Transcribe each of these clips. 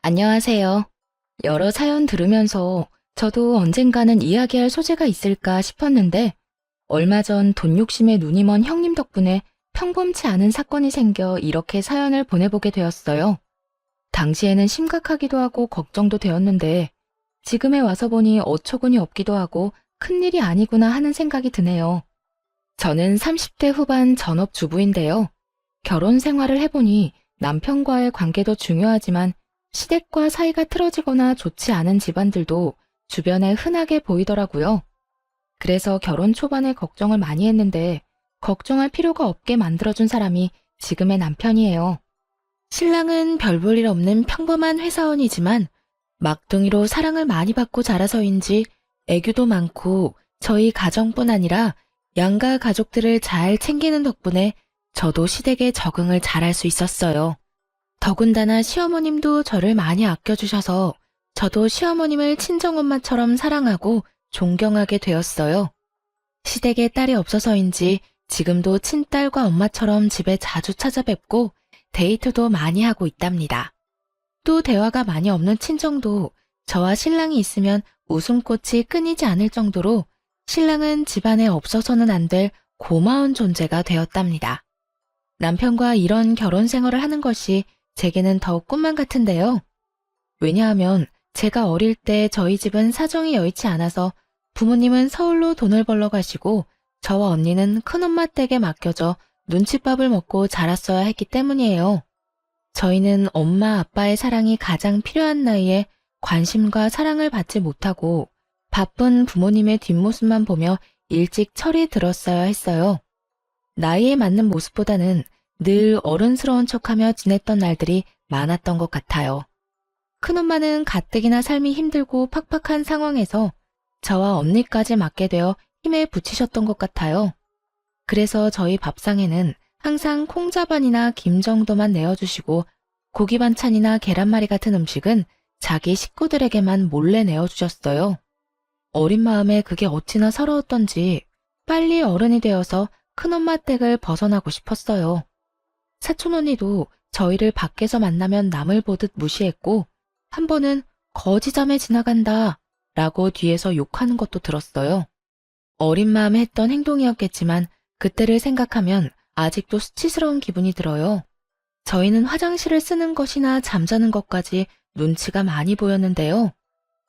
안녕하세요. 여러 사연 들으면서 저도 언젠가는 이야기할 소재가 있을까 싶었는데 얼마 전 돈 욕심에 눈이 먼 형님 덕분에 평범치 않은 사건이 생겨 이렇게 사연을 보내보게 되었어요. 당시에는 심각하기도 하고 걱정도 되었는데 지금에 와서 보니 어처구니 없기도 하고 큰일이 아니구나 하는 생각이 드네요. 저는 30대 후반 전업주부인데요. 결혼 생활을 해보니 남편과의 관계도 중요하지만 시댁과 사이가 틀어지거나 좋지 않은 집안들도 주변에 흔하게 보이더라고요. 그래서 결혼 초반에 걱정을 많이 했는데 걱정할 필요가 없게 만들어준 사람이 지금의 남편이에요. 신랑은 별 볼 일 없는 평범한 회사원이지만 막둥이로 사랑을 많이 받고 자라서인지 애교도 많고 저희 가정뿐 아니라 양가 가족들을 잘 챙기는 덕분에 저도 시댁에 적응을 잘할 수 있었어요. 더군다나 시어머님도 저를 많이 아껴주셔서 저도 시어머님을 친정엄마처럼 사랑하고 존경하게 되었어요. 시댁에 딸이 없어서인지 지금도 친딸과 엄마처럼 집에 자주 찾아뵙고 데이트도 많이 하고 있답니다. 또 대화가 많이 없는 친정도 저와 신랑이 있으면 웃음꽃이 끊이지 않을 정도로 신랑은 집안에 없어서는 안 될 고마운 존재가 되었답니다. 남편과 이런 결혼 생활을 하는 것이 제게는 더욱 꿈만 같은데요. 왜냐하면 제가 어릴 때 저희 집은 사정이 여의치 않아서 부모님은 서울로 돈을 벌러 가시고 저와 언니는 큰엄마 댁에 맡겨져 눈칫밥을 먹고 자랐어야 했기 때문이에요. 저희는 엄마 아빠의 사랑이 가장 필요한 나이에 관심과 사랑을 받지 못하고 바쁜 부모님의 뒷모습만 보며 일찍 철이 들었어야 했어요. 나이에 맞는 모습보다는 늘 어른스러운 척하며 지냈던 날들이 많았던 것 같아요. 큰엄마는 가뜩이나 삶이 힘들고 팍팍한 상황에서 저와 언니까지 맡게 되어 힘에 부치셨던 것 같아요. 그래서 저희 밥상에는 항상 콩자반이나 김 정도만 내어주시고 고기 반찬이나 계란말이 같은 음식은 자기 식구들에게만 몰래 내어주셨어요. 어린 마음에 그게 어찌나 서러웠던지 빨리 어른이 되어서 큰엄마 댁을 벗어나고 싶었어요. 사촌 언니도 저희를 밖에서 만나면 남을 보듯 무시했고 한 번은 거지자매 지나간다 라고 뒤에서 욕하는 것도 들었어요. 어린 마음에 했던 행동이었겠지만 그때를 생각하면 아직도 수치스러운 기분이 들어요. 저희는 화장실을 쓰는 것이나 잠자는 것까지 눈치가 많이 보였는데요.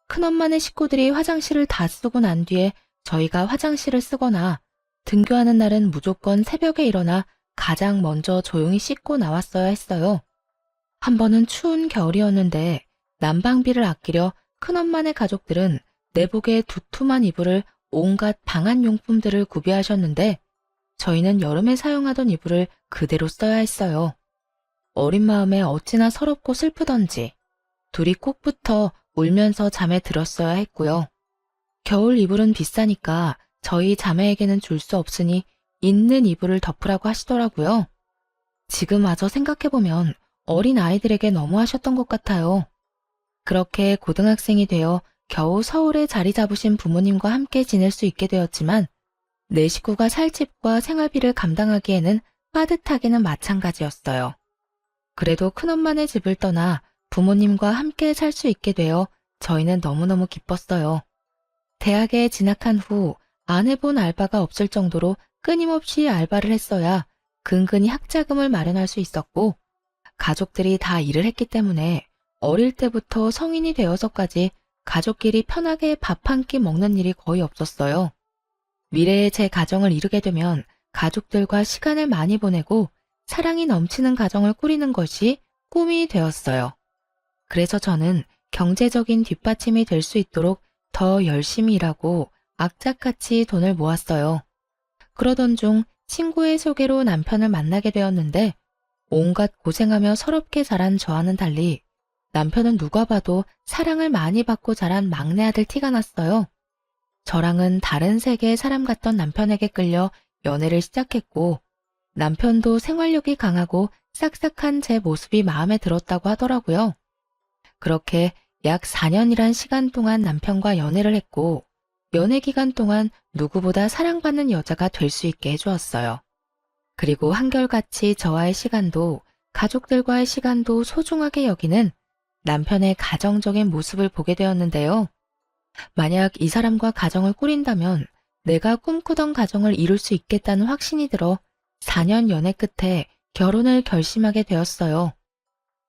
큰엄마네 식구들이 화장실을 다 쓰고 난 뒤에 저희가 화장실을 쓰거나 등교하는 날은 무조건 새벽에 일어나 가장 먼저 조용히 씻고 나왔어야 했어요. 한 번은 추운 겨울이었는데 난방비를 아끼려 큰엄마네 가족들은 내복에 두툼한 이불을 온갖 방한용품들을 구비하셨는데 저희는 여름에 사용하던 이불을 그대로 써야 했어요. 어린 마음에 어찌나 서럽고 슬프던지 둘이 꼭 붙어 울면서 잠에 들었어야 했고요. 겨울 이불은 비싸니까 저희 자매에게는 줄 수 없으니 있는 이불을 덮으라고 하시더라고요. 지금 와서 생각해보면 어린 아이들에게 너무하셨던 것 같아요. 그렇게 고등학생이 되어 겨우 서울에 자리 잡으신 부모님과 함께 지낼 수 있게 되었지만 내 식구가 살 집과 생활비를 감당하기에는 빠듯하기는 마찬가지였어요. 그래도 큰엄마네 집을 떠나 부모님과 함께 살 수 있게 되어 저희는 너무너무 기뻤어요. 대학에 진학한 후 안 해본 알바가 없을 정도로 끊임없이 알바를 했어야 근근히 학자금을 마련할 수 있었고 가족들이 다 일을 했기 때문에 어릴 때부터 성인이 되어서까지 가족끼리 편하게 밥 한 끼 먹는 일이 거의 없었어요. 미래에 제 가정을 이루게 되면 가족들과 시간을 많이 보내고 사랑이 넘치는 가정을 꾸리는 것이 꿈이 되었어요. 그래서 저는 경제적인 뒷받침이 될 수 있도록 더 열심히 일하고 악착같이 돈을 모았어요. 그러던 중 친구의 소개로 남편을 만나게 되었는데 온갖 고생하며 서럽게 자란 저와는 달리 남편은 누가 봐도 사랑을 많이 받고 자란 막내 아들 티가 났어요. 저랑은 다른 세계의 사람 같던 남편에게 끌려 연애를 시작했고 남편도 생활력이 강하고 싹싹한 제 모습이 마음에 들었다고 하더라고요. 그렇게 약 4년이란 시간 동안 남편과 연애를 했고 연애 기간 동안 누구보다 사랑받는 여자가 될 수 있게 해주었어요. 그리고 한결같이 저와의 시간도 가족들과의 시간도 소중하게 여기는 남편의 가정적인 모습을 보게 되었는데요. 만약 이 사람과 가정을 꾸린다면 내가 꿈꾸던 가정을 이룰 수 있겠다는 확신이 들어 4년 연애 끝에 결혼을 결심하게 되었어요.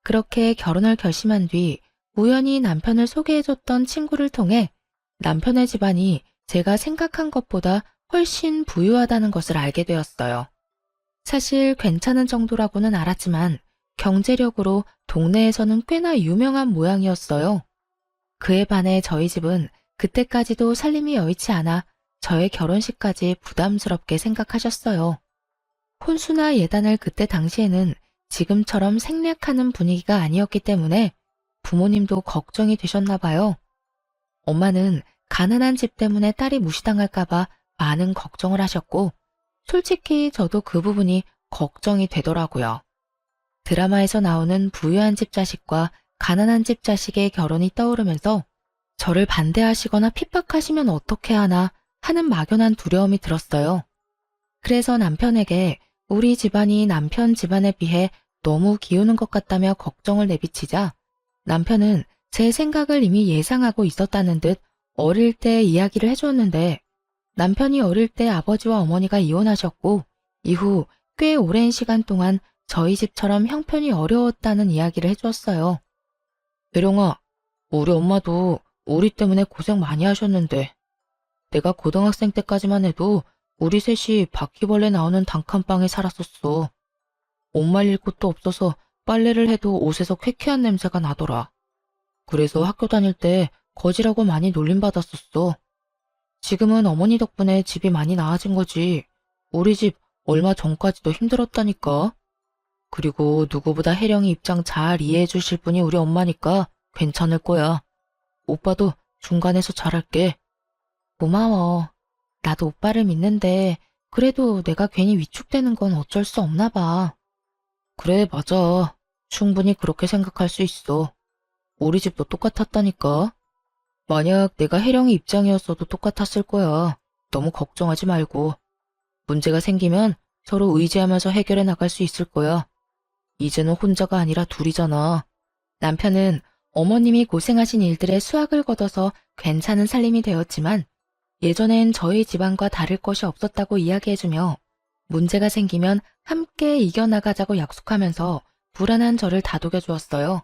그렇게 결혼을 결심한 뒤 우연히 남편을 소개해줬던 친구를 통해 남편의 집안이 제가 생각한 것보다 훨씬 부유하다는 것을 알게 되었어요. 사실 괜찮은 정도라고는 알았지만 경제력으로 동네에서는 꽤나 유명한 모양이었어요. 그에 반해 저희 집은 그때까지도 살림이 여의치 않아 저의 결혼식까지 부담스럽게 생각하셨어요. 혼수나 예단을 그때 당시에는 지금처럼 생략하는 분위기가 아니었기 때문에 부모님도 걱정이 되셨나 봐요. 엄마는 가난한 집 때문에 딸이 무시당할까봐 많은 걱정을 하셨고, 솔직히 저도 그 부분이 걱정이 되더라고요. 드라마에서 나오는 부유한 집 자식과 가난한 집 자식의 결혼이 떠오르면서 저를 반대하시거나 핍박하시면 어떻게 하나 하는 막연한 두려움이 들었어요. 그래서 남편에게 우리 집안이 남편 집안에 비해 너무 기우는 것 같다며 걱정을 내비치자 남편은 제 생각을 이미 예상하고 있었다는 듯 어릴 때 이야기를 해주었는데 남편이 어릴 때 아버지와 어머니가 이혼하셨고 이후 꽤 오랜 시간 동안 저희 집처럼 형편이 어려웠다는 이야기를 해주었어요. 대령아, 우리 엄마도 우리 때문에 고생 많이 하셨는데 내가 고등학생 때까지만 해도 우리 셋이 바퀴벌레 나오는 단칸방에 살았었어. 옷 말릴 곳도 없어서 빨래를 해도 옷에서 쾌쾌한 냄새가 나더라. 그래서 학교 다닐 때 거지라고 많이 놀림받았었어. 지금은 어머니 덕분에 집이 많이 나아진 거지. 우리 집 얼마 전까지도 힘들었다니까. 그리고 누구보다 혜령이 입장 잘 이해해 주실 분이 우리 엄마니까 괜찮을 거야. 오빠도 중간에서 잘할게. 고마워. 나도 오빠를 믿는데 그래도 내가 괜히 위축되는 건 어쩔 수 없나 봐. 그래, 맞아. 충분히 그렇게 생각할 수 있어. 우리 집도 똑같았다니까. 만약 내가 혜령이 입장이었어도 똑같았을 거야. 너무 걱정하지 말고. 문제가 생기면 서로 의지하면서 해결해 나갈 수 있을 거야. 이제는 혼자가 아니라 둘이잖아. 남편은 어머님이 고생하신 일들에 수확을 거둬서 괜찮은 살림이 되었지만 예전엔 저희 집안과 다를 것이 없었다고 이야기해주며 문제가 생기면 함께 이겨나가자고 약속하면서 불안한 저를 다독여 주었어요.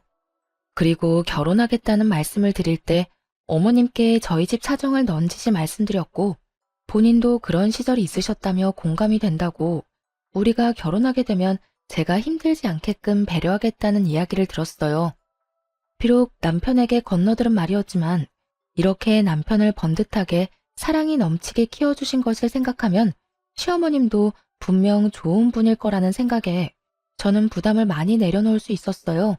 그리고 결혼하겠다는 말씀을 드릴 때 어머님께 저희 집 사정을 넌지시 말씀드렸고 본인도 그런 시절이 있으셨다며 공감이 된다고 우리가 결혼하게 되면 제가 힘들지 않게끔 배려하겠다는 이야기를 들었어요. 비록 남편에게 건너들은 말이었지만 이렇게 남편을 번듯하게 사랑이 넘치게 키워주신 것을 생각하면 시어머님도 분명 좋은 분일 거라는 생각에 저는 부담을 많이 내려놓을 수 있었어요.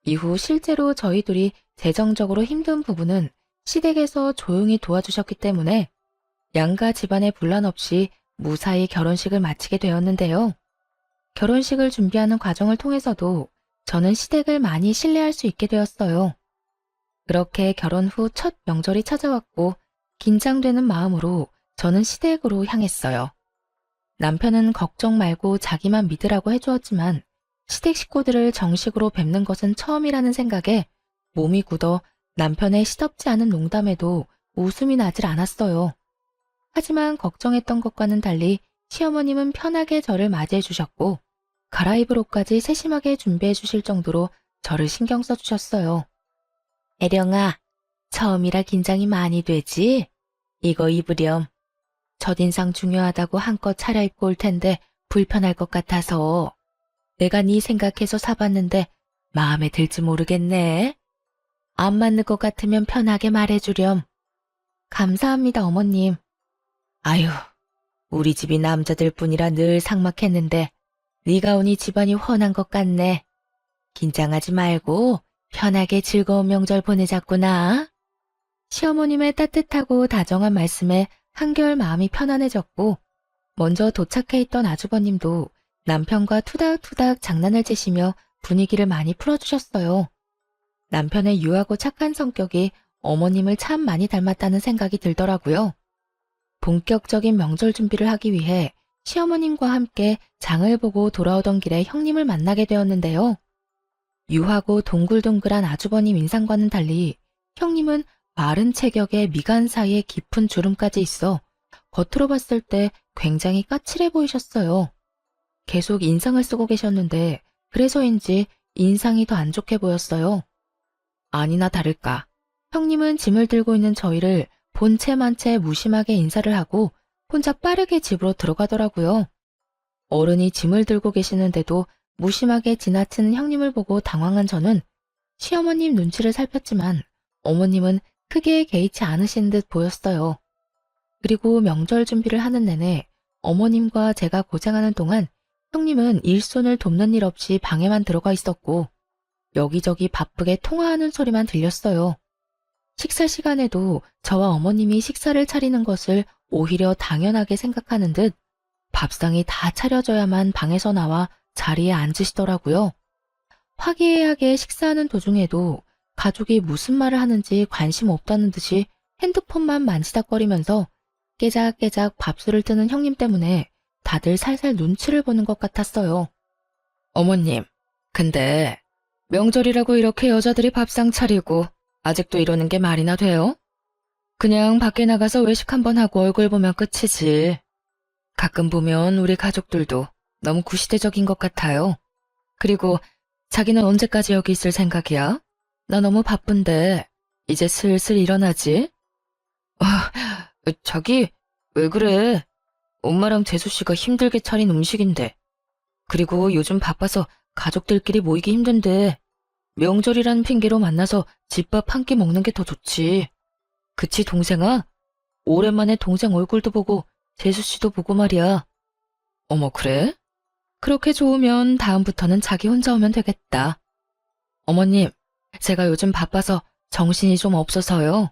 이후 실제로 저희 둘이 재정적으로 힘든 부분은 시댁에서 조용히 도와주셨기 때문에 양가 집안의 분란 없이 무사히 결혼식을 마치게 되었는데요. 결혼식을 준비하는 과정을 통해서도 저는 시댁을 많이 신뢰할 수 있게 되었어요. 그렇게 결혼 후 첫 명절이 찾아왔고 긴장되는 마음으로 저는 시댁으로 향했어요. 남편은 걱정 말고 자기만 믿으라고 해주었지만 시댁 식구들을 정식으로 뵙는 것은 처음이라는 생각에 몸이 굳어 남편의 시덥지 않은 농담에도 웃음이 나질 않았어요. 하지만 걱정했던 것과는 달리 시어머님은 편하게 저를 맞이해 주셨고 갈아입을 옷까지 세심하게 준비해 주실 정도로 저를 신경 써 주셨어요. 애령아, 처음이라 긴장이 많이 되지? 이거 입으렴. 첫인상 중요하다고 한껏 차려입고 올 텐데 불편할 것 같아서 내가 네 생각해서 사봤는데 마음에 들지 모르겠네. 안 맞는 것 같으면 편하게 말해주렴. 감사합니다, 어머님. 아유, 우리 집이 남자들 뿐이라 늘 삭막했는데 네가 오니 집안이 훤한 것 같네. 긴장하지 말고 편하게 즐거운 명절 보내자꾸나. 시어머님의 따뜻하고 다정한 말씀에 한결 마음이 편안해졌고 먼저 도착해 있던 아주버님도 남편과 투닥투닥 장난을 치시며 분위기를 많이 풀어주셨어요. 남편의 유하고 착한 성격이 어머님을 참 많이 닮았다는 생각이 들더라고요. 본격적인 명절 준비를 하기 위해 시어머님과 함께 장을 보고 돌아오던 길에 형님을 만나게 되었는데요. 유하고 동글동글한 아주버님 인상과는 달리 형님은 마른 체격에 미간 사이에 깊은 주름까지 있어 겉으로 봤을 때 굉장히 까칠해 보이셨어요. 계속 인상을 쓰고 계셨는데 그래서인지 인상이 더 안 좋게 보였어요. 아니나 다를까 형님은 짐을 들고 있는 저희를 본체만 채 무심하게 인사를 하고 혼자 빠르게 집으로 들어가더라고요. 어른이 짐을 들고 계시는데도 무심하게 지나치는 형님을 보고 당황한 저는 시어머님 눈치를 살폈지만 어머님은 크게 개의치 않으신 듯 보였어요. 그리고 명절 준비를 하는 내내 어머님과 제가 고생하는 동안 형님은 일손을 돕는 일 없이 방에만 들어가 있었고 여기저기 바쁘게 통화하는 소리만 들렸어요. 식사 시간에도 저와 어머님이 식사를 차리는 것을 오히려 당연하게 생각하는 듯 밥상이 다 차려져야만 방에서 나와 자리에 앉으시더라고요. 화기애애하게 식사하는 도중에도 가족이 무슨 말을 하는지 관심 없다는 듯이 핸드폰만 만지작거리면서 깨작깨작 밥술을 뜨는 형님 때문에 다들 살살 눈치를 보는 것 같았어요. 어머님, 근데 명절이라고 이렇게 여자들이 밥상 차리고 아직도 이러는 게 말이나 돼요? 그냥 밖에 나가서 외식 한번 하고 얼굴 보면 끝이지. 가끔 보면 우리 가족들도 너무 구시대적인 것 같아요. 그리고 자기는 언제까지 여기 있을 생각이야? 나 너무 바쁜데 이제 슬슬 일어나지? 자기 왜 그래? 엄마랑 재수 씨가 힘들게 차린 음식인데. 그리고 요즘 바빠서 가족들끼리 모이기 힘든데 명절이라는 핑계로 만나서 집밥 한 끼 먹는 게 더 좋지. 그치 동생아? 오랜만에 동생 얼굴도 보고 재수 씨도 보고 말이야. 어머 그래? 그렇게 좋으면 다음부터는 자기 혼자 오면 되겠다. 어머님, 제가 요즘 바빠서 정신이 좀 없어서요.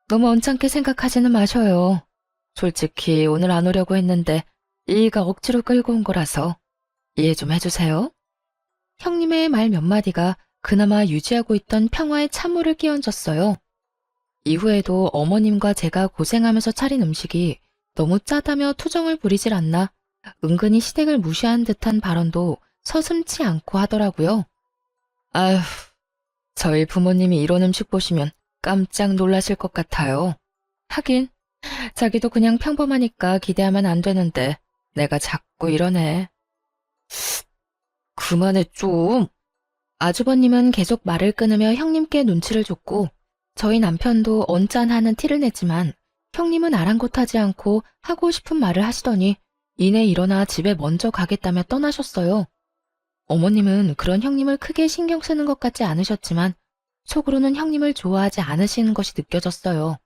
너무 언짢게 생각하지는 마셔요. 솔직히 오늘 안 오려고 했는데 일이가 억지로 끌고 온 거라서 이해 좀 해주세요. 형님의 말 몇 마디가 그나마 유지하고 있던 평화의 찬물을 끼얹었어요. 이후에도 어머님과 제가 고생하면서 차린 음식이 너무 짜다며 투정을 부리질 않나 은근히 시댁을 무시한 듯한 발언도 서슴지 않고 하더라고요. 아휴, 저희 부모님이 이런 음식 보시면 깜짝 놀라실 것 같아요. 하긴 자기도 그냥 평범하니까 기대하면 안 되는데 내가 자꾸 이러네. 그만해 좀. 아주버님은 계속 말을 끊으며 형님께 눈치를 줬고 저희 남편도 언짢아하는 티를 냈지만 형님은 아랑곳하지 않고 하고 싶은 말을 하시더니 이내 일어나 집에 먼저 가겠다며 떠나셨어요. 어머님은 그런 형님을 크게 신경 쓰는 것 같지 않으셨지만 속으로는 형님을 좋아하지 않으시는 것이 느껴졌어요.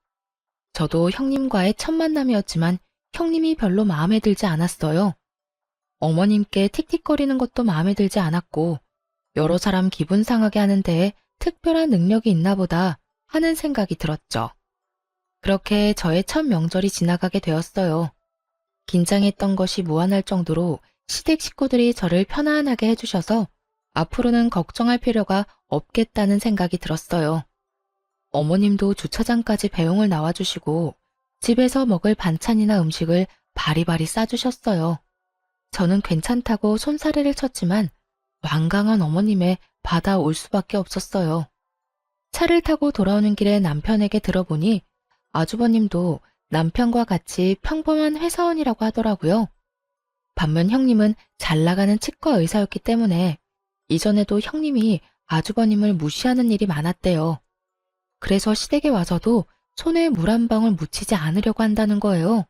저도 형님과의 첫 만남이었지만 형님이 별로 마음에 들지 않았어요. 어머님께 틱틱거리는 것도 마음에 들지 않았고 여러 사람 기분 상하게 하는 데에 특별한 능력이 있나 보다 하는 생각이 들었죠. 그렇게 저의 첫 명절이 지나가게 되었어요. 긴장했던 것이 무한할 정도로 시댁 식구들이 저를 편안하게 해주셔서 앞으로는 걱정할 필요가 없겠다는 생각이 들었어요. 어머님도 주차장까지 배웅을 나와주시고 집에서 먹을 반찬이나 음식을 바리바리 싸주셨어요. 저는 괜찮다고 손사래를 쳤지만 완강한 어머님에 받아올 수밖에 없었어요. 차를 타고 돌아오는 길에 남편에게 들어보니 아주버님도 남편과 같이 평범한 회사원이라고 하더라고요. 반면 형님은 잘 나가는 치과 의사였기 때문에 이전에도 형님이 아주버님을 무시하는 일이 많았대요. 그래서 시댁에 와서도 손에 물 한 방울 묻히지 않으려고 한다는 거예요.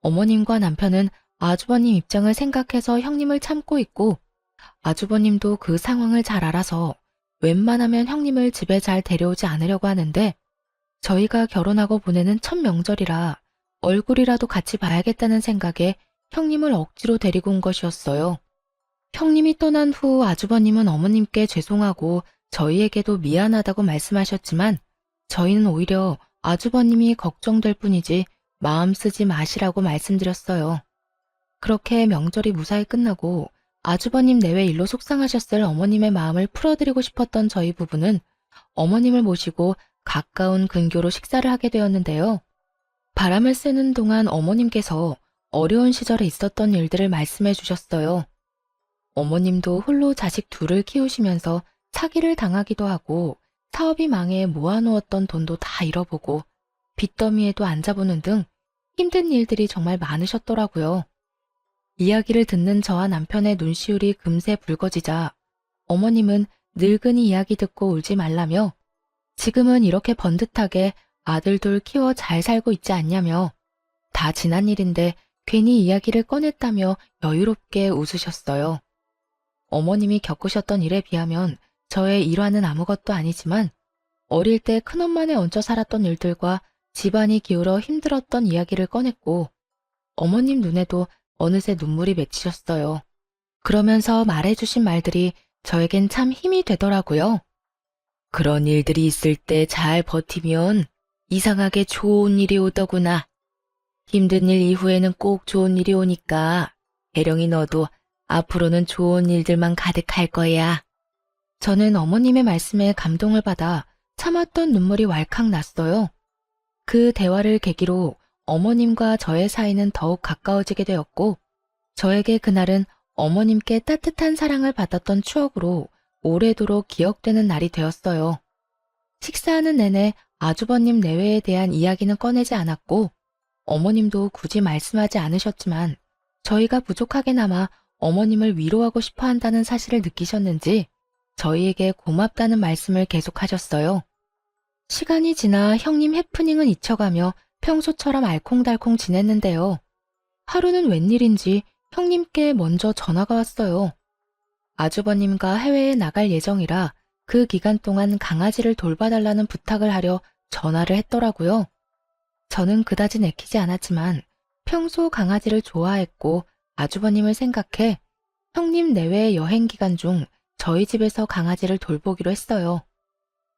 어머님과 남편은 아주버님 입장을 생각해서 형님을 참고 있고 아주버님도 그 상황을 잘 알아서 웬만하면 형님을 집에 잘 데려오지 않으려고 하는데 저희가 결혼하고 보내는 첫 명절이라 얼굴이라도 같이 봐야겠다는 생각에 형님을 억지로 데리고 온 것이었어요. 형님이 떠난 후 아주버님은 어머님께 죄송하고 저희에게도 미안하다고 말씀하셨지만 저희는 오히려 아주버님이 걱정될 뿐이지 마음 쓰지 마시라고 말씀드렸어요. 그렇게 명절이 무사히 끝나고 아주버님 내외 일로 속상하셨을 어머님의 마음을 풀어드리고 싶었던 저희 부부는 어머님을 모시고 가까운 근교로 식사를 하게 되었는데요. 바람을 쐬는 동안 어머님께서 어려운 시절에 있었던 일들을 말씀해 주셨어요. 어머님도 홀로 자식 둘을 키우시면서 사기를 당하기도 하고 사업이 망해 모아놓았던 돈도 다 잃어보고 빚더미에도 앉아보는 등 힘든 일들이 정말 많으셨더라고요. 이야기를 듣는 저와 남편의 눈시울이 금세 붉어지자 어머님은 늙은이 이야기 듣고 울지 말라며 지금은 이렇게 번듯하게 아들 둘 키워 잘 살고 있지 않냐며 다 지난 일인데 괜히 이야기를 꺼냈다며 여유롭게 웃으셨어요. 어머님이 겪으셨던 일에 비하면 저의 일화는 아무것도 아니지만 어릴 때 큰엄마네 얹혀 살았던 일들과 집안이 기울어 힘들었던 이야기를 꺼냈고 어머님 눈에도 어느새 눈물이 맺히셨어요. 그러면서 말해주신 말들이 저에겐 참 힘이 되더라고요. 그런 일들이 있을 때 잘 버티면 이상하게 좋은 일이 오더구나. 힘든 일 이후에는 꼭 좋은 일이 오니까 혜령이 너도 앞으로는 좋은 일들만 가득할 거야. 저는 어머님의 말씀에 감동을 받아 참았던 눈물이 왈칵 났어요. 그 대화를 계기로 어머님과 저의 사이는 더욱 가까워지게 되었고 저에게 그날은 어머님께 따뜻한 사랑을 받았던 추억으로 오래도록 기억되는 날이 되었어요. 식사하는 내내 아주버님 내외에 대한 이야기는 꺼내지 않았고 어머님도 굳이 말씀하지 않으셨지만 저희가 부족하게나마 어머님을 위로하고 싶어 한다는 사실을 느끼셨는지 저희에게 고맙다는 말씀을 계속하셨어요. 시간이 지나 형님 해프닝은 잊혀가며 평소처럼 알콩달콩 지냈는데요. 하루는 웬일인지 형님께 먼저 전화가 왔어요. 아주버님과 해외에 나갈 예정이라 그 기간 동안 강아지를 돌봐달라는 부탁을 하려 전화를 했더라고요. 저는 그다지 내키지 않았지만 평소 강아지를 좋아했고 아주버님을 생각해 형님 내외 여행 기간 중 저희 집에서 강아지를 돌보기로 했어요.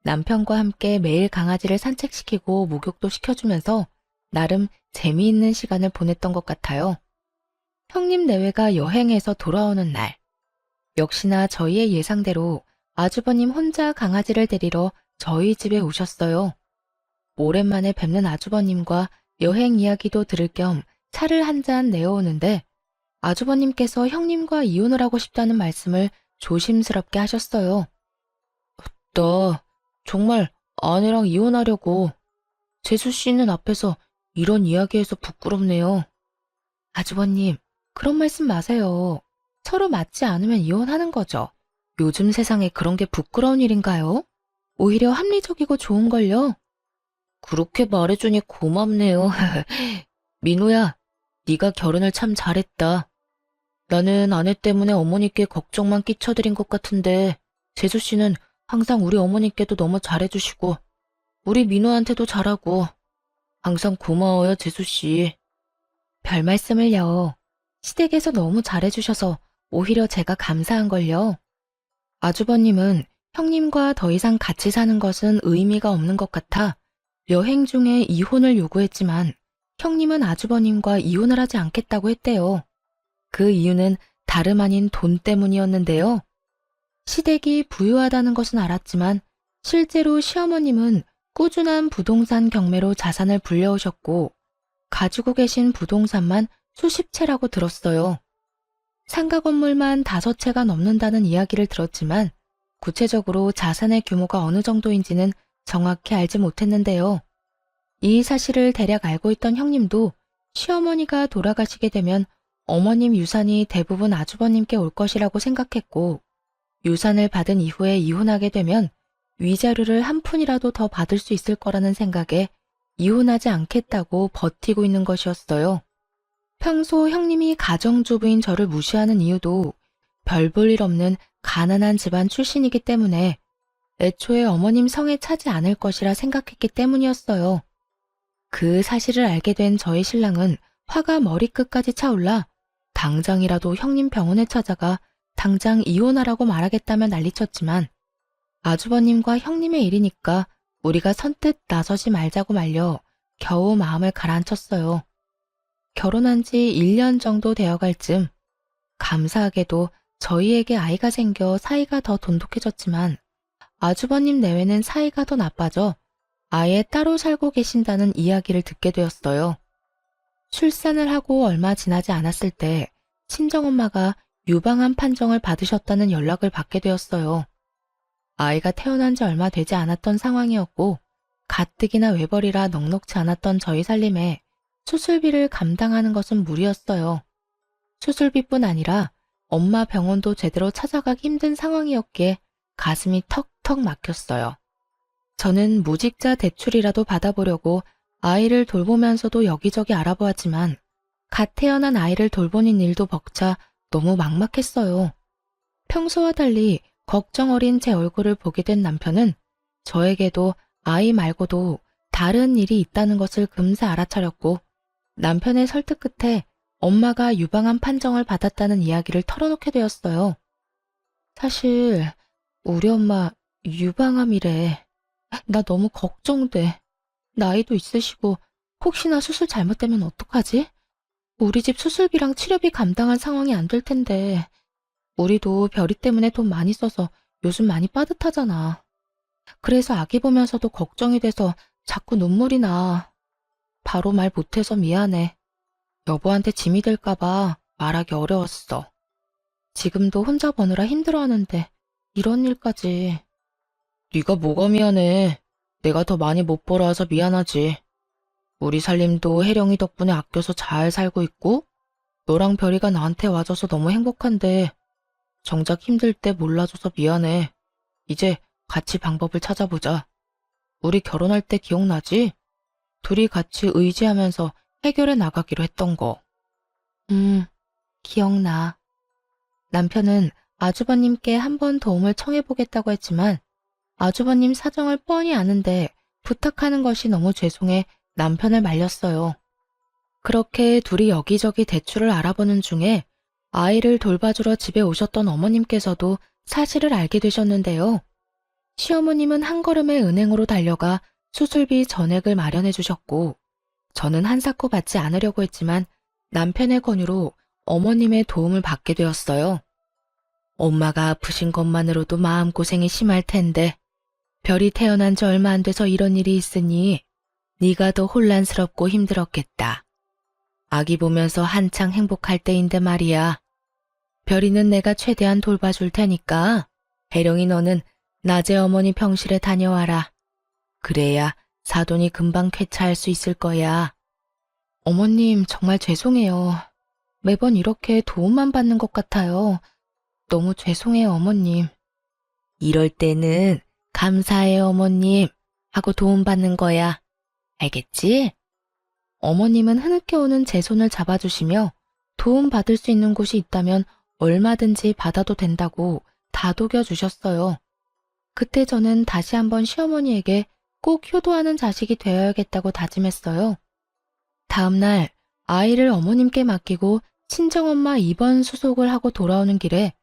남편과 함께 매일 강아지를 산책시키고 목욕도 시켜주면서 나름 재미있는 시간을 보냈던 것 같아요. 형님 내외가 여행에서 돌아오는 날, 역시나 저희의 예상대로 아주버님 혼자 강아지를 데리러 저희 집에 오셨어요. 오랜만에 뵙는 아주버님과 여행 이야기도 들을 겸 차를 한 잔 내어오는데 아주버님께서 형님과 이혼을 하고 싶다는 말씀을 조심스럽게 하셨어요. 나 정말 아내랑 이혼하려고. 재수 씨는 앞에서 이런 이야기해서 부끄럽네요. 아주버님, 그런 말씀 마세요. 서로 맞지 않으면 이혼하는 거죠. 요즘 세상에 그런 게 부끄러운 일인가요? 오히려 합리적이고 좋은걸요. 그렇게 말해주니 고맙네요. 민호야, 네가 결혼을 참 잘했다. 나는 아내 때문에 어머니께 걱정만 끼쳐드린 것 같은데 재수 씨는 항상 우리 어머니께도 너무 잘해주시고 우리 민호한테도 잘하고 항상 고마워요, 재수 씨. 별 말씀을요. 시댁에서 너무 잘해주셔서 오히려 제가 감사한걸요. 아주버님은 형님과 더 이상 같이 사는 것은 의미가 없는 것 같아 여행 중에 이혼을 요구했지만 형님은 아주버님과 이혼을 하지 않겠다고 했대요. 그 이유는 다름 아닌 돈 때문이었는데요. 시댁이 부유하다는 것은 알았지만 실제로 시어머님은 꾸준한 부동산 경매로 자산을 불려오셨고 가지고 계신 부동산만 수십 채라고 들었어요. 상가 건물만 5채가 넘는다는 이야기를 들었지만 구체적으로 자산의 규모가 어느 정도인지는 정확히 알지 못했는데요. 이 사실을 대략 알고 있던 형님도 시어머니가 돌아가시게 되면 어머님 유산이 대부분 아주버님께 올 것이라고 생각했고 유산을 받은 이후에 이혼하게 되면 위자료를 한 푼이라도 더 받을 수 있을 거라는 생각에 이혼하지 않겠다고 버티고 있는 것이었어요. 평소 형님이 가정주부인 저를 무시하는 이유도 별 볼 일 없는 가난한 집안 출신이기 때문에 애초에 어머님 성에 차지 않을 것이라 생각했기 때문이었어요. 그 사실을 알게 된 저희 신랑은 화가 머리끝까지 차올라 당장이라도 형님 병원에 찾아가 당장 이혼하라고 말하겠다며 난리쳤지만 아주버님과 형님의 일이니까 우리가 선뜻 나서지 말자고 말려 겨우 마음을 가라앉혔어요. 결혼한 지 1년 정도 되어갈 즈음 감사하게도 저희에게 아이가 생겨 사이가 더 돈독해졌지만 아주버님 내외는 사이가 더 나빠져 아예 따로 살고 계신다는 이야기를 듣게 되었어요. 출산을 하고 얼마 지나지 않았을 때 친정엄마가 유방암 판정을 받으셨다는 연락을 받게 되었어요. 아이가 태어난 지 얼마 되지 않았던 상황이었고 가뜩이나 외벌이라 넉넉지 않았던 저희 살림에 수술비를 감당하는 것은 무리였어요. 수술비뿐 아니라 엄마 병원도 제대로 찾아가기 힘든 상황이었기에 가슴이 턱턱 막혔어요. 저는 무직자 대출이라도 받아보려고 아이를 돌보면서도 여기저기 알아보았지만 갓 태어난 아이를 돌보는 일도 벅차 너무 막막했어요. 평소와 달리 걱정 어린 제 얼굴을 보게 된 남편은 저에게도 아이 말고도 다른 일이 있다는 것을 금세 알아차렸고 남편의 설득 끝에 엄마가 유방암 판정을 받았다는 이야기를 털어놓게 되었어요. 사실 우리 엄마 유방암이래. 나 너무 걱정돼. 나이도 있으시고 혹시나 수술 잘못되면 어떡하지? 우리 집 수술비랑 치료비 감당할 상황이 안 될 텐데. 우리도 별이 때문에 돈 많이 써서 요즘 많이 빠듯하잖아. 그래서 아기 보면서도 걱정이 돼서 자꾸 눈물이 나. 바로 말 못해서 미안해. 여보한테 짐이 될까봐 말하기 어려웠어. 지금도 혼자 버느라 힘들어하는데 이런 일까지. 네가 뭐가 미안해. 내가 더 많이 못 벌어와서 미안하지. 우리 살림도 혜령이 덕분에 아껴서 잘 살고 있고 너랑 별이가 나한테 와줘서 너무 행복한데 정작 힘들 때 몰라줘서 미안해. 이제 같이 방법을 찾아보자. 우리 결혼할 때 기억나지? 둘이 같이 의지하면서 해결해 나가기로 했던 거. 기억나. 남편은 아주버님께 한번 도움을 청해보겠다고 했지만 아주버님 사정을 뻔히 아는데 부탁하는 것이 너무 죄송해 남편을 말렸어요. 그렇게 둘이 여기저기 대출을 알아보는 중에 아이를 돌봐주러 집에 오셨던 어머님께서도 사실을 알게 되셨는데요. 시어머님은 한 걸음에 은행으로 달려가 수술비 전액을 마련해 주셨고 저는 한사코 받지 않으려고 했지만 남편의 권유로 어머님의 도움을 받게 되었어요. 엄마가 아프신 것만으로도 마음고생이 심할 텐데 별이 태어난 지 얼마 안 돼서 이런 일이 있으니 네가 더 혼란스럽고 힘들었겠다. 아기 보면서 한창 행복할 때인데 말이야. 별이는 내가 최대한 돌봐줄 테니까 혜령이 너는 낮에 어머니 병실에 다녀와라. 그래야 사돈이 금방 쾌차할 수 있을 거야. 어머님 정말 죄송해요. 매번 이렇게 도움만 받는 것 같아요. 너무 죄송해요 어머님. 이럴 때는 감사해요 어머님 하고 도움받는 거야. 알겠지? 어머님은 흐느껴 오는 제 손을 잡아주시며 도움받을 수 있는 곳이 있다면 얼마든지 받아도 된다고 다독여 주셨어요. 그때 저는 다시 한번 시어머니에게 꼭 효도하는 자식이 되어야겠다고 다짐했어요. 다음 날 아이를 어머님께 맡기고 친정엄마 입원 수속을 하고 돌아오는 길에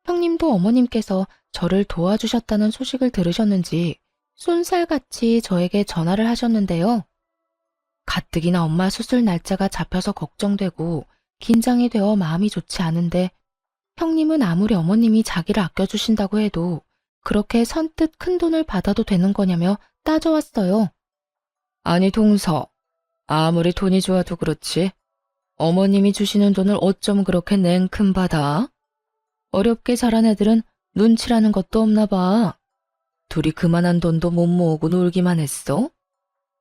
형님도 어머님께서 저를 도와주셨다는 소식을 들으셨는지 쏜살같이 저에게 전화를 하셨는데요. 가뜩이나 엄마 수술 날짜가 잡혀서 걱정되고 긴장이 되어 마음이 좋지 않은데 형님은 아무리 어머님이 자기를 아껴주신다고 해도 그렇게 선뜻 큰돈을 받아도 되는 거냐며 따져왔어요. 아니 동서, 아무리 돈이 좋아도 그렇지 어머님이 주시는 돈을 어쩜 그렇게 냉큼 받아? 어렵게 자란 애들은 눈치라는 것도 없나 봐. 둘이 그만한 돈도 못 모으고 놀기만 했어?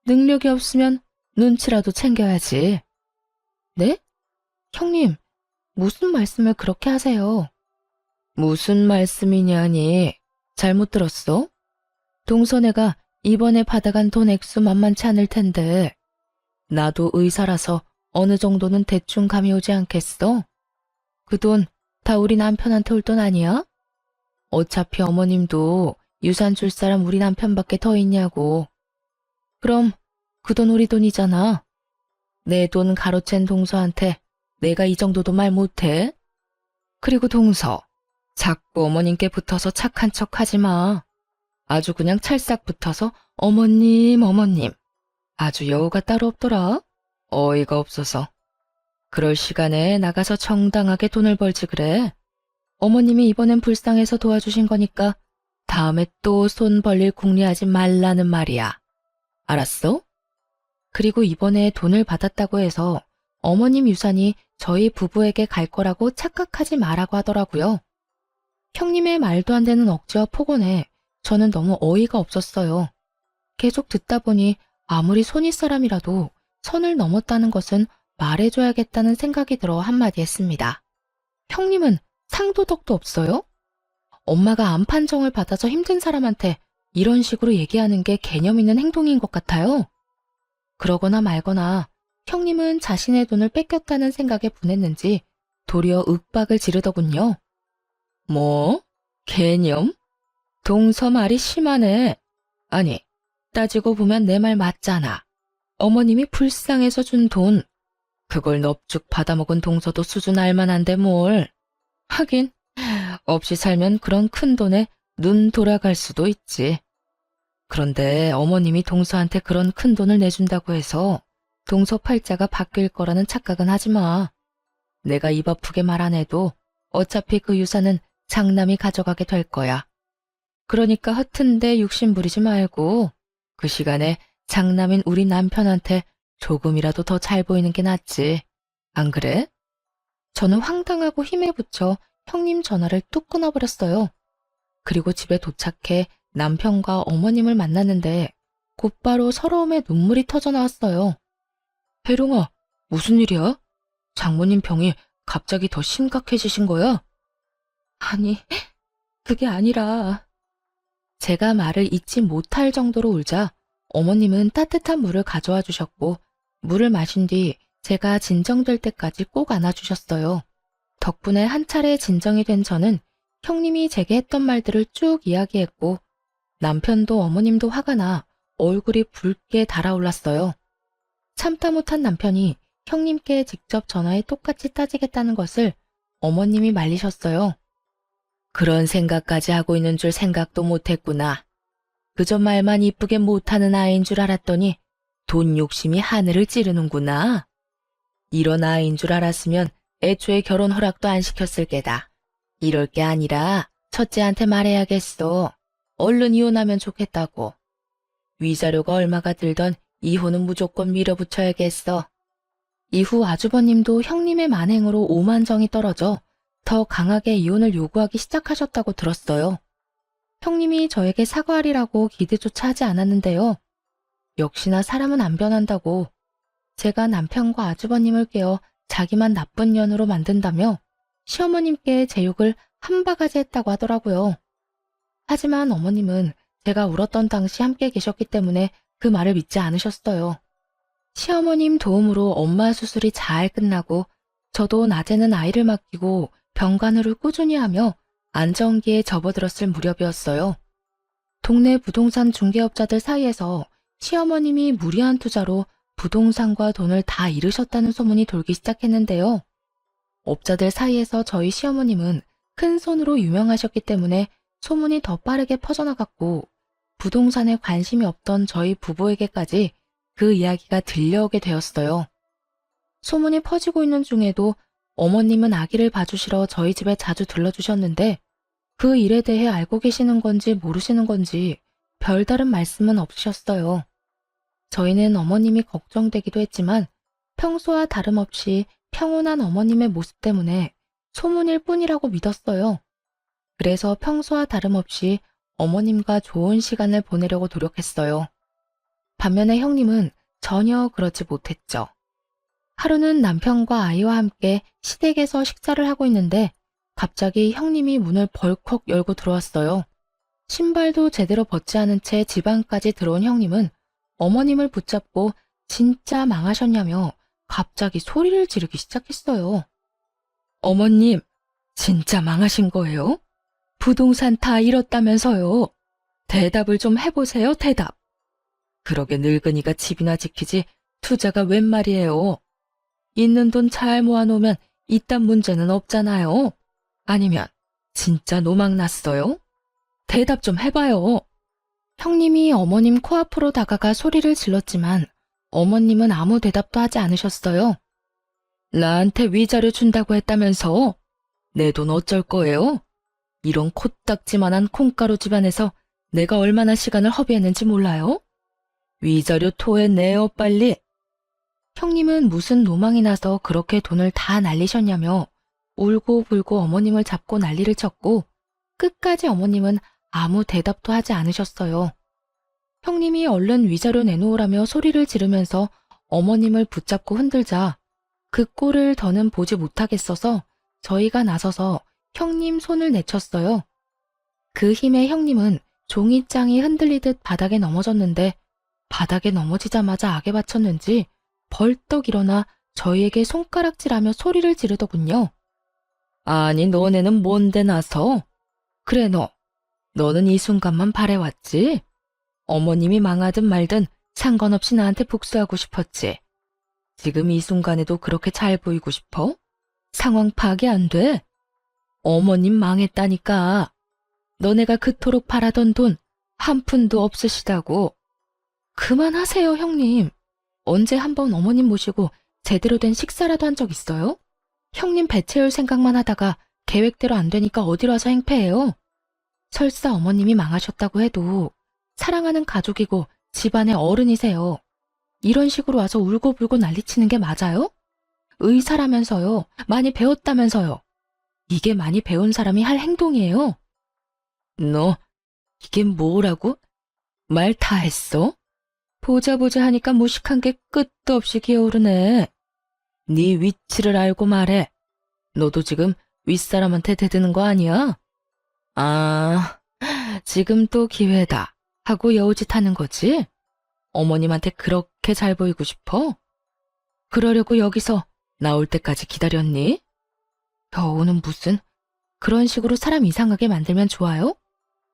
능력이 없으면 눈치라도 챙겨야지. 네? 형님, 무슨 말씀을 그렇게 하세요? 무슨 말씀이냐니? 잘못 들었어? 동서네가 이번에 받아간 돈 액수 만만치 않을 텐데 나도 의사라서 어느 정도는 대충 감이 오지 않겠어? 그 돈 다 우리 남편한테 올 돈 아니야? 어차피 어머님도 유산 줄 사람 우리 남편밖에 더 있냐고. 그럼 그 돈 우리 돈이잖아. 내 돈 가로챈 동서한테 내가 이 정도도 말 못해? 그리고 동서, 자꾸 어머님께 붙어서 착한 척 하지 마. 아주 그냥 찰싹 붙어서 어머님, 어머님. 아주 여우가 따로 없더라. 어이가 없어서. 그럴 시간에 나가서 정당하게 돈을 벌지 그래. 어머님이 이번엔 불쌍해서 도와주신 거니까 다음에 또 손 벌릴 궁리하지 말라는 말이야. 알았어? 그리고 이번에 돈을 받았다고 해서 어머님 유산이 저희 부부에게 갈 거라고 착각하지 말라고 하더라고요. 형님의 말도 안 되는 억지와 폭언에 저는 너무 어이가 없었어요. 계속 듣다 보니 아무리 손윗 사람이라도 선을 넘었다는 것은 말해줘야겠다는 생각이 들어 한마디 했습니다. 형님은 상도덕도 없어요? 엄마가 암 판정을 받아서 힘든 사람한테 이런 식으로 얘기하는 게 개념 있는 행동인 것 같아요. 그러거나 말거나 형님은 자신의 돈을 뺏겼다는 생각에 분했는지 도리어 윽박을 지르더군요. 뭐? 개념? 동서 말이 심하네. 아니, 따지고 보면 내 말 맞잖아. 어머님이 불쌍해서 준 돈. 그걸 넙죽 받아먹은 동서도 수준 알만한데 뭘. 하긴, 없이 살면 그런 큰 돈에 눈 돌아갈 수도 있지. 그런데 어머님이 동서한테 그런 큰 돈을 내준다고 해서 동서 팔자가 바뀔 거라는 착각은 하지 마. 내가 입 아프게 말 안 해도 어차피 그 유산은 장남이 가져가게 될 거야. 그러니까 허튼데 욕심 부리지 말고 그 시간에 장남인 우리 남편한테 조금이라도 더 잘 보이는 게 낫지. 안 그래? 저는 황당하고 힘에 부쳐 형님 전화를 뚝 끊어버렸어요. 그리고 집에 도착해 남편과 어머님을 만났는데 곧바로 서러움에 눈물이 터져 나왔어요. 혜룡아, 무슨 일이야? 장모님 병이 갑자기 더 심각해지신 거야? 아니, 그게 아니라 제가 말을 잇지 못할 정도로 울자 어머님은 따뜻한 물을 가져와 주셨고 물을 마신 뒤 제가 진정될 때까지 꼭 안아주셨어요. 덕분에 한 차례 진정이 된 저는 형님이 제게 했던 말들을 쭉 이야기했고 남편도 어머님도 화가 나 얼굴이 붉게 달아올랐어요. 참다 못한 남편이 형님께 직접 전화해 똑같이 따지겠다는 것을 어머님이 말리셨어요. 그런 생각까지 하고 있는 줄 생각도 못했구나. 그저 말만 이쁘게 못하는 아이인 줄 알았더니 돈 욕심이 하늘을 찌르는구나. 이런 아이인 줄 알았으면 애초에 결혼 허락도 안 시켰을 게다. 이럴 게 아니라 첫째한테 말해야겠어. 얼른 이혼하면 좋겠다고. 위자료가 얼마가 들던 이혼은 무조건 밀어붙여야겠어. 이후 아주버님도 형님의 만행으로 오만정이 떨어져 더 강하게 이혼을 요구하기 시작하셨다고 들었어요. 형님이 저에게 사과하리라고 기대조차 하지 않았는데요. 역시나 사람은 안 변한다고 제가 남편과 아주버님을 깨워 자기만 나쁜 년으로 만든다며 시어머님께 제 욕을 한 바가지 했다고 하더라고요. 하지만 어머님은 제가 울었던 당시 함께 계셨기 때문에 그 말을 믿지 않으셨어요. 시어머님 도움으로 엄마 수술이 잘 끝나고 저도 낮에는 아이를 맡기고 병간호를 꾸준히 하며 안정기에 접어들었을 무렵이었어요. 동네 부동산 중개업자들 사이에서 시어머님이 무리한 투자로 부동산과 돈을 다 잃으셨다는 소문이 돌기 시작했는데요. 업자들 사이에서 저희 시어머님은 큰 손으로 유명하셨기 때문에 소문이 더 빠르게 퍼져나갔고 부동산에 관심이 없던 저희 부부에게까지 그 이야기가 들려오게 되었어요. 소문이 퍼지고 있는 중에도 어머님은 아기를 봐주시러 저희 집에 자주 들러주셨는데 그 일에 대해 알고 계시는 건지 모르시는 건지 별다른 말씀은 없으셨어요. 저희는 어머님이 걱정되기도 했지만 평소와 다름없이 평온한 어머님의 모습 때문에 소문일 뿐이라고 믿었어요. 그래서 평소와 다름없이 어머님과 좋은 시간을 보내려고 노력했어요. 반면에 형님은 전혀 그렇지 못했죠. 하루는 남편과 아이와 함께 시댁에서 식사를 하고 있는데 갑자기 형님이 문을 벌컥 열고 들어왔어요. 신발도 제대로 벗지 않은 채 집 안까지 들어온 형님은 어머님을 붙잡고 진짜 망하셨냐며 갑자기 소리를 지르기 시작했어요. 어머님, 진짜 망하신 거예요? 부동산 다 잃었다면서요. 대답을 좀 해보세요, 대답. 그러게 늙은이가 집이나 지키지 투자가 웬 말이에요. 있는 돈 잘 모아놓으면 이딴 문제는 없잖아요. 아니면 진짜 노망 났어요? 대답 좀 해봐요. 형님이 어머님 코앞으로 다가가 소리를 질렀지만 어머님은 아무 대답도 하지 않으셨어요. 나한테 위자료 준다고 했다면서? 내 돈 어쩔 거예요? 이런 코딱지만한 콩가루 집안에서 내가 얼마나 시간을 허비했는지 몰라요? 위자료 토해내요, 빨리. 형님은 무슨 노망이 나서 그렇게 돈을 다 날리셨냐며 울고 불고 어머님을 잡고 난리를 쳤고 끝까지 어머님은 아무 대답도 하지 않으셨어요. 형님이 얼른 위자료 내놓으라며 소리를 지르면서 어머님을 붙잡고 흔들자 그 꼴을 더는 보지 못하겠어서 저희가 나서서 형님 손을 내쳤어요. 그 힘에 형님은 종이장이 흔들리듯 바닥에 넘어졌는데 바닥에 넘어지자마자 악에 받쳤는지 벌떡 일어나 저희에게 손가락질하며 소리를 지르더군요. 아니 너네는 뭔데 나서? 그래 너는 이 순간만 바래왔지? 어머님이 망하든 말든 상관없이 나한테 복수하고 싶었지. 지금 이 순간에도 그렇게 잘 보이고 싶어? 상황 파악이 안 돼? 어머님 망했다니까. 너네가 그토록 바라던 돈 한 푼도 없으시다고. 그만하세요, 형님. 언제 한번 어머님 모시고 제대로 된 식사라도 한 적 있어요? 형님 배 채울 생각만 하다가 계획대로 안 되니까 어디로 와서 행패해요? 설사 어머님이 망하셨다고 해도 사랑하는 가족이고 집안의 어른이세요. 이런 식으로 와서 울고불고 난리치는 게 맞아요? 의사라면서요. 많이 배웠다면서요. 이게 많이 배운 사람이 할 행동이에요. 너 이게 뭐라고? 말 다 했어? 보자 하니까 무식한 게 끝도 없이 기어오르네. 네 위치를 알고 말해. 너도 지금 윗사람한테 대드는 거 아니야? 아, 지금 또 기회다 하고 여우짓 하는 거지? 어머님한테 그렇게 잘 보이고 싶어? 그러려고 여기서 나올 때까지 기다렸니? 겨우는 무슨 그런 식으로 사람 이상하게 만들면 좋아요?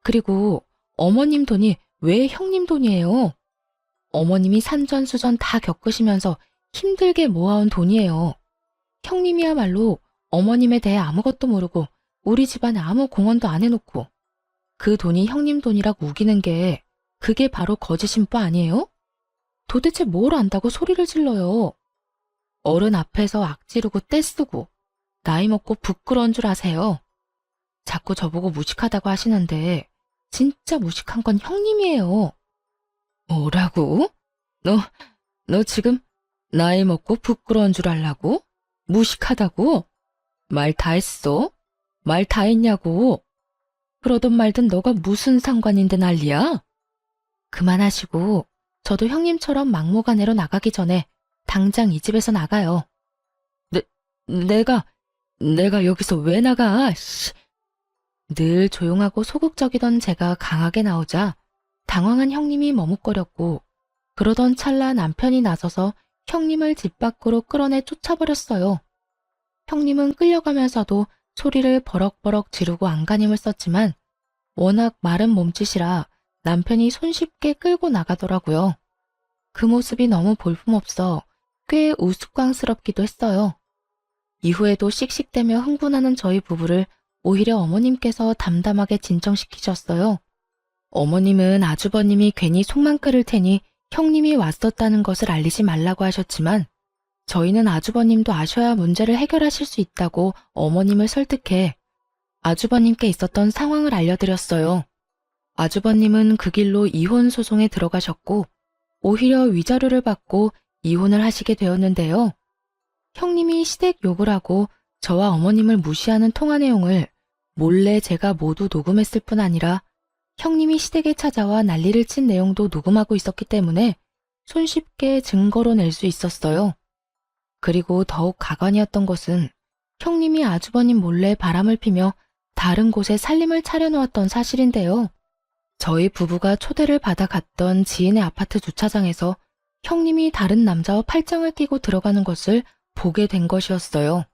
그리고 어머님 돈이 왜 형님 돈이에요? 어머님이 산전수전 다 겪으시면서 힘들게 모아온 돈이에요. 형님이야말로 어머님에 대해 아무것도 모르고 우리 집안에 아무 공헌도 안 해놓고 그 돈이 형님 돈이라고 우기는 게 그게 바로 거짓인 바 아니에요? 도대체 뭘 안다고 소리를 질러요? 어른 앞에서 악지르고 떼쓰고 나이 먹고 부끄러운 줄 아세요? 자꾸 저보고 무식하다고 하시는데 진짜 무식한 건 형님이에요. 뭐라고? 너 지금 나이 먹고 부끄러운 줄 알라고? 무식하다고? 말 다 했어? 말 다 했냐고? 그러든 말든 너가 무슨 상관인데 난리야? 그만하시고 저도 형님처럼 막무가내로 나가기 전에 당장 이 집에서 나가요. 내가 여기서 왜 나가? 씨. 늘 조용하고 소극적이던 제가 강하게 나오자 당황한 형님이 머뭇거렸고 그러던 찰나 남편이 나서서 형님을 집 밖으로 끌어내 쫓아버렸어요. 형님은 끌려가면서도 소리를 버럭버럭 지르고 안간힘을 썼지만 워낙 마른 몸짓이라 남편이 손쉽게 끌고 나가더라고요. 그 모습이 너무 볼품없어 꽤 우스꽝스럽기도 했어요. 이후에도 씩씩대며 흥분하는 저희 부부를 오히려 어머님께서 담담하게 진정시키셨어요. 어머님은 아주버님이 괜히 속만 끓을 테니 형님이 왔었다는 것을 알리지 말라고 하셨지만 저희는 아주버님도 아셔야 문제를 해결하실 수 있다고 어머님을 설득해 아주버님께 있었던 상황을 알려드렸어요. 아주버님은 그 길로 이혼 소송에 들어가셨고 오히려 위자료를 받고 이혼을 하시게 되었는데요. 형님이 시댁 욕을 하고 저와 어머님을 무시하는 통화 내용을 몰래 제가 모두 녹음했을 뿐 아니라 형님이 시댁에 찾아와 난리를 친 내용도 녹음하고 있었기 때문에 손쉽게 증거로 낼 수 있었어요. 그리고 더욱 가관이었던 것은 형님이 아주버님 몰래 바람을 피며 다른 곳에 살림을 차려놓았던 사실인데요. 저희 부부가 초대를 받아 갔던 지인의 아파트 주차장에서 형님이 다른 남자와 팔짱을 끼고 들어가는 것을 보게 된 것이었어요.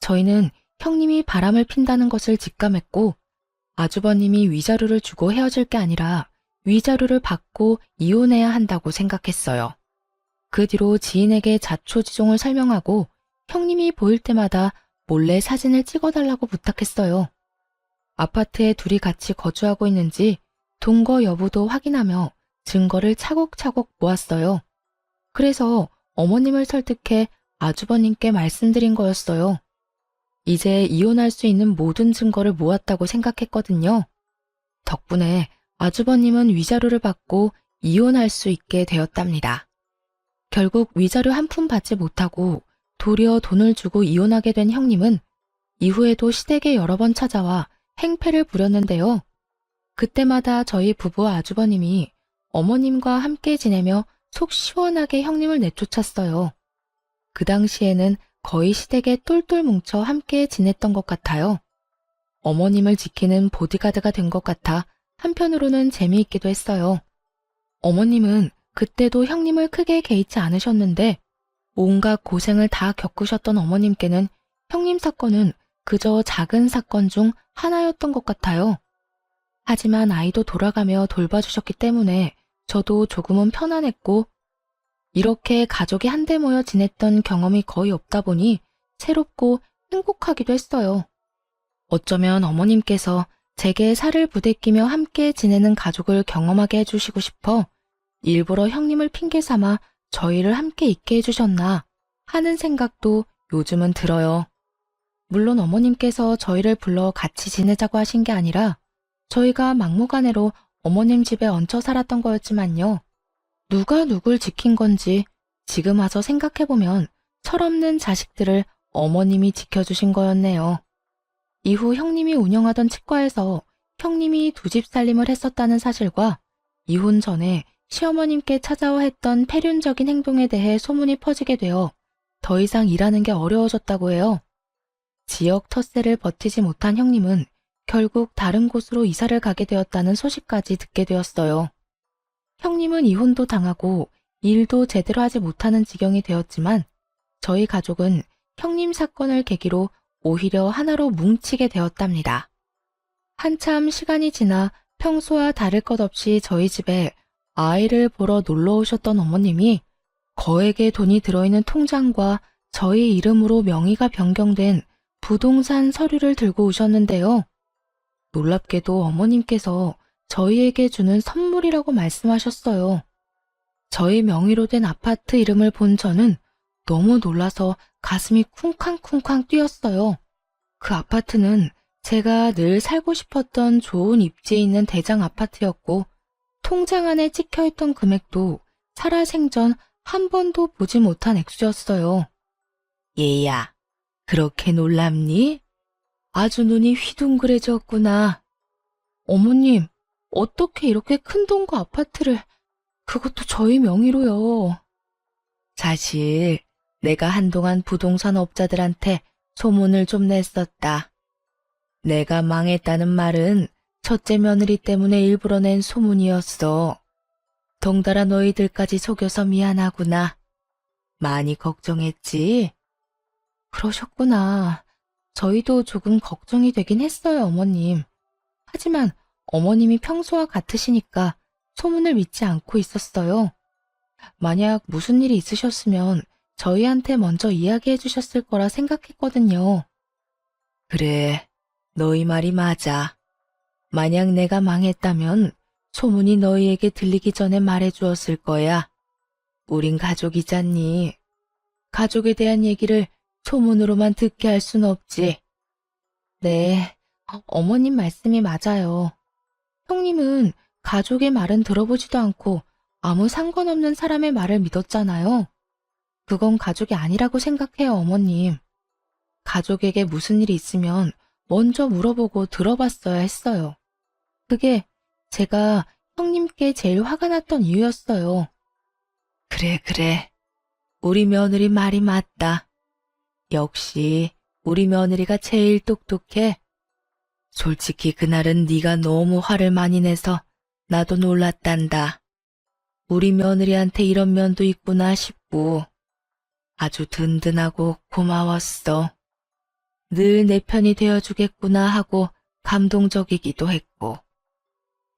저희는 형님이 바람을 핀다는 것을 직감했고 아주버님이 위자료를 주고 헤어질 게 아니라 위자료를 받고 이혼해야 한다고 생각했어요. 그 뒤로 지인에게 자초지종을 설명하고 형님이 보일 때마다 몰래 사진을 찍어달라고 부탁했어요. 아파트에 둘이 같이 거주하고 있는지 동거 여부도 확인하며 증거를 차곡차곡 모았어요. 그래서 어머님을 설득해 아주버님께 말씀드린 거였어요. 이제 이혼할 수 있는 모든 증거를 모았다고 생각했거든요. 덕분에 아주버님은 위자료를 받고 이혼할 수 있게 되었답니다. 결국 위자료 한 푼 받지 못하고 도리어 돈을 주고 이혼하게 된 형님은 이후에도 시댁에 여러 번 찾아와 행패를 부렸는데요. 그때마다 저희 부부와 아주버님이 어머님과 함께 지내며 속 시원하게 형님을 내쫓았어요. 그 당시에는 거의 시댁에 똘똘 뭉쳐 함께 지냈던 것 같아요. 어머님을 지키는 보디가드가 된 것 같아 한편으로는 재미있기도 했어요. 어머님은 그때도 형님을 크게 개의치 않으셨는데 온갖 고생을 다 겪으셨던 어머님께는 형님 사건은 그저 작은 사건 중 하나였던 것 같아요. 하지만 아이도 돌아가며 돌봐주셨기 때문에 저도 조금은 편안했고 이렇게 가족이 한데 모여 지냈던 경험이 거의 없다 보니 새롭고 행복하기도 했어요. 어쩌면 어머님께서 제게 살을 부대끼며 함께 지내는 가족을 경험하게 해주시고 싶어 일부러 형님을 핑계 삼아 저희를 함께 있게 해주셨나 하는 생각도 요즘은 들어요. 물론 어머님께서 저희를 불러 같이 지내자고 하신 게 아니라 저희가 막무가내로 어머님 집에 얹혀 살았던 거였지만요. 누가 누굴 지킨 건지 지금 와서 생각해보면 철없는 자식들을 어머님이 지켜주신 거였네요. 이후 형님이 운영하던 치과에서 형님이 두 집 살림을 했었다는 사실과 이혼 전에 시어머님께 찾아와 했던 폐륜적인 행동에 대해 소문이 퍼지게 되어 더 이상 일하는 게 어려워졌다고 해요. 지역 텃세를 버티지 못한 형님은 결국 다른 곳으로 이사를 가게 되었다는 소식까지 듣게 되었어요. 형님은 이혼도 당하고 일도 제대로 하지 못하는 지경이 되었지만 저희 가족은 형님 사건을 계기로 오히려 하나로 뭉치게 되었답니다. 한참 시간이 지나 평소와 다를 것 없이 저희 집에 아이를 보러 놀러 오셨던 어머님이 거액의 돈이 들어있는 통장과 저희 이름으로 명의가 변경된 부동산 서류를 들고 오셨는데요. 놀랍게도 어머님께서 저희에게 주는 선물이라고 말씀하셨어요. 저희 명의로 된 아파트 이름을 본 저는 너무 놀라서 가슴이 쿵쾅쿵쾅 뛰었어요. 그 아파트는 제가 늘 살고 싶었던 좋은 입지에 있는 대장 아파트였고 통장 안에 찍혀있던 금액도 살아생전 한 번도 보지 못한 액수였어요. 얘야, 그렇게 놀랍니? 아주 눈이 휘둥그레졌구나. 어머님, 어떻게 이렇게 큰 돈과 아파트를, 그것도 저희 명의로요. 사실 내가 한동안 부동산 업자들한테 소문을 좀 냈었다. 내가 망했다는 말은 첫째 며느리 때문에 일부러 낸 소문이었어. 덩달아 너희들까지 속여서 미안하구나. 많이 걱정했지? 그러셨구나. 저희도 조금 걱정이 되긴 했어요, 어머님. 하지만 어머님이 평소와 같으시니까 소문을 믿지 않고 있었어요. 만약 무슨 일이 있으셨으면 저희한테 먼저 이야기해 주셨을 거라 생각했거든요. 그래, 너희 말이 맞아. 만약 내가 망했다면 소문이 너희에게 들리기 전에 말해 주었을 거야. 우린 가족이잖니. 가족에 대한 얘기를 소문으로만 듣게 할 순 없지. 네, 어머님 말씀이 맞아요. 형님은 가족의 말은 들어보지도 않고 아무 상관없는 사람의 말을 믿었잖아요. 그건 가족이 아니라고 생각해요, 어머님. 가족에게 무슨 일이 있으면 먼저 물어보고 들어봤어야 했어요. 그게 제가 형님께 제일 화가 났던 이유였어요. 그래. 우리 며느리 말이 맞다. 역시 우리 며느리가 제일 똑똑해. 솔직히 그날은 네가 너무 화를 많이 내서 나도 놀랐단다. 우리 며느리한테 이런 면도 있구나 싶고 아주 든든하고 고마웠어. 늘 내 편이 되어주겠구나 하고 감동적이기도 했고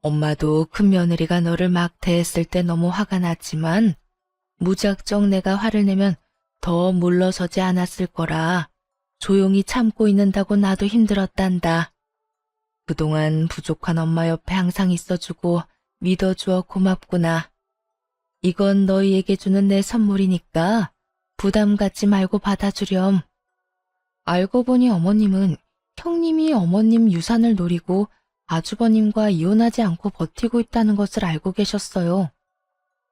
엄마도 큰 며느리가 너를 막대했을 때 너무 화가 났지만 무작정 내가 화를 내면 더 물러서지 않았을 거라 조용히 참고 있는다고 나도 힘들었단다. 그동안 부족한 엄마 옆에 항상 있어주고 믿어주어 고맙구나. 이건 너희에게 주는 내 선물이니까 부담 갖지 말고 받아주렴. 알고 보니 어머님은 형님이 어머님 유산을 노리고 아주버님과 이혼하지 않고 버티고 있다는 것을 알고 계셨어요.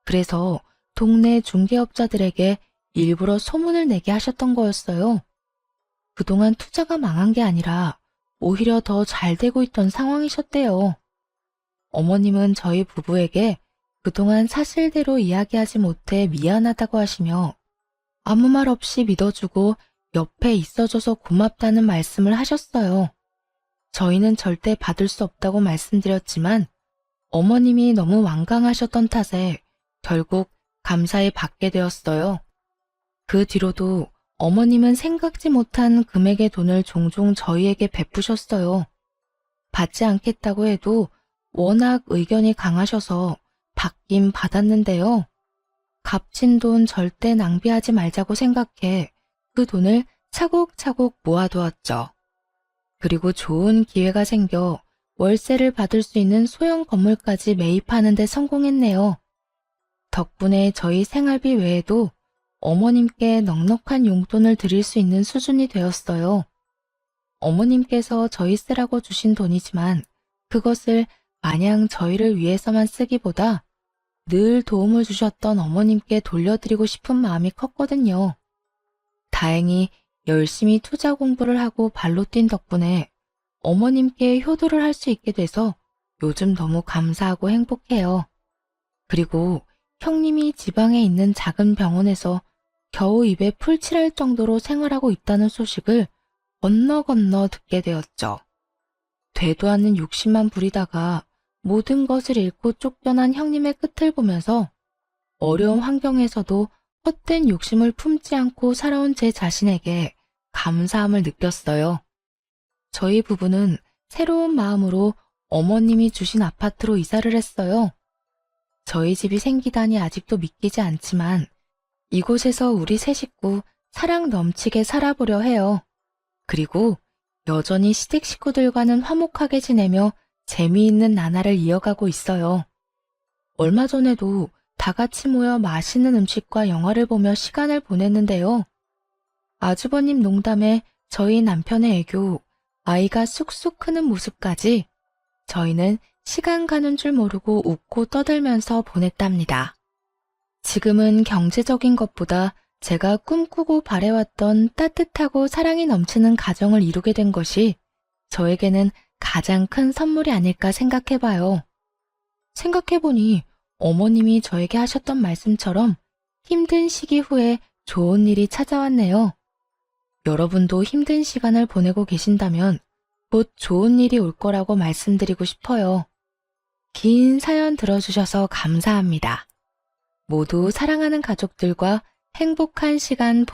그래서 동네 중개업자들에게 일부러 소문을 내게 하셨던 거였어요. 그동안 투자가 망한 게 아니라 오히려 더 잘 되고 있던 상황이셨대요. 어머님은 저희 부부에게 그동안 사실대로 이야기하지 못해 미안하다고 하시며 아무 말 없이 믿어주고 옆에 있어줘서 고맙다는 말씀을 하셨어요. 저희는 절대 받을 수 없다고 말씀드렸지만 어머님이 너무 완강하셨던 탓에 결국 감사히 받게 되었어요. 그 뒤로도 어머님은 생각지 못한 금액의 돈을 종종 저희에게 베푸셨어요. 받지 않겠다고 해도 워낙 의견이 강하셔서 받긴 받았는데요. 값진 돈 절대 낭비하지 말자고 생각해 그 돈을 차곡차곡 모아두었죠. 그리고 좋은 기회가 생겨 월세를 받을 수 있는 소형 건물까지 매입하는 데 성공했네요. 덕분에 저희 생활비 외에도 어머님께 넉넉한 용돈을 드릴 수 있는 수준이 되었어요. 어머님께서 저희 쓰라고 주신 돈이지만 그것을 마냥 저희를 위해서만 쓰기보다 늘 도움을 주셨던 어머님께 돌려드리고 싶은 마음이 컸거든요. 다행히 열심히 투자 공부를 하고 발로 뛴 덕분에 어머님께 효도를 할 수 있게 돼서 요즘 너무 감사하고 행복해요. 그리고 형님이 지방에 있는 작은 병원에서 겨우 입에 풀 칠할 정도로 생활하고 있다는 소식을 건너 듣게 되었죠. 되도 않는 욕심만 부리다가 모든 것을 잃고 쫓겨난 형님의 끝을 보면서 어려운 환경에서도 헛된 욕심을 품지 않고 살아온 제 자신에게 감사함을 느꼈어요. 저희 부부는 새로운 마음으로 어머님이 주신 아파트로 이사를 했어요. 저희 집이 생기다니 아직도 믿기지 않지만 이곳에서 우리 세 식구 사랑 넘치게 살아보려 해요. 그리고 여전히 시댁 식구들과는 화목하게 지내며 재미있는 나날을 이어가고 있어요. 얼마 전에도 다 같이 모여 맛있는 음식과 영화를 보며 시간을 보냈는데요. 아주버님 농담에 저희 남편의 애교, 아이가 쑥쑥 크는 모습까지 저희는 시간 가는 줄 모르고 웃고 떠들면서 보냈답니다. 지금은 경제적인 것보다 제가 꿈꾸고 바래왔던 따뜻하고 사랑이 넘치는 가정을 이루게 된 것이 저에게는 가장 큰 선물이 아닐까 생각해봐요. 생각해보니 어머님이 저에게 하셨던 말씀처럼 힘든 시기 후에 좋은 일이 찾아왔네요. 여러분도 힘든 시간을 보내고 계신다면 곧 좋은 일이 올 거라고 말씀드리고 싶어요. 긴 사연 들어주셔서 감사합니다. 모두 사랑하는 가족들과 행복한 시간